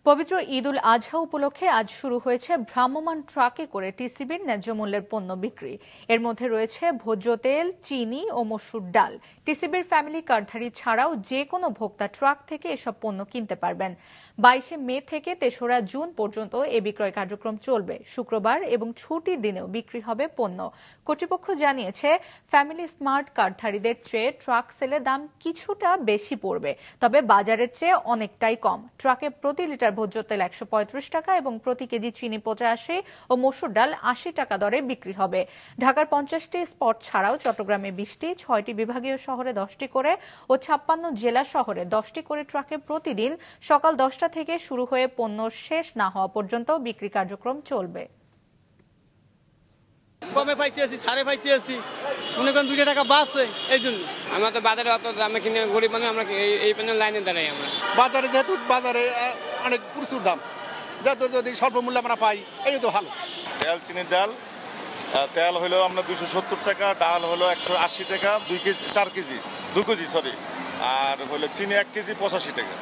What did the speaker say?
পবিত্র ঈদ উল আজহা উপলক্ষে আজ শুরু হয়েছে ভ্রাম্যমাণ ট্রাকে করে টিসিবির ন্যায্য মূল্যের পণ্য বিক্রি। এর মধ্যে রয়েছে ভোজ্য তেল, চিনি ও মসুর ডাল। টিসিবির ফ্যামিলি কার্ডধারী ছাড়াও যে কোনো ভোক্তা ট্রাক থেকে এসব পণ্য কিনতে পারবেন। 22 মে থেকে 3রা জুন পর্যন্ত এ বিক্রয় কার্যক্রম চলবে। শুক্রবার এবং ছুটির দিনেও বিক্রি হবে পণ্য। কর্তৃপক্ষ জানিয়েছে, ফ্যামিলি স্মার্ট কার্ডধারীদের চেয়ে ট্রাক সেলে দাম কিছুটা বেশি পড়বে, তবে বাজারের চেয়ে অনেকটাই কম। ট্রাকে প্রতি লিটার ভোজ্য তেল 135 টাকা এবং প্রতি কেজি চিনি 85 ও মসুর ডাল 80 টাকা দরে বিক্রি হবে। ঢাকার 50টি স্পট ছাড়াও চট্টগ্রামে 20টি, 6টি বিভাগীয় শহরে 10টি করে ও 56 জেলা শহরে 10টি করে ট্রাকে প্রতিদিন সকাল 10টা থেকে শুরু হয়ে পণ্য শেষ না হওয়া পর্যন্ত বিক্রি কার্যক্রম চলবে। কমে পাইতেছি, ছাড়ে পাইতেছি, মনে করেন 2 টাকা বাড়ছে। এই জন্য আমরা তো বাজারে অত দামে কিনে গরিব মানুষ, আমরা এই পণ্যের লাইনে দাঁড়াই। আমরা যেহেতু বাজারে অনেক প্রচুর দাম, যেহেতু যদি স্বল্প মূল্যে আমরা পাই, এটা তো ভালো। তেল, চিনির ডাল, তেল হলো আমরা 270 টাকা, ডাল হলো 180 টাকা, 2 কেজি 4 কেজি 2 কেজি সরি, আর হলো চিনি 1 কেজি 85 টাকা।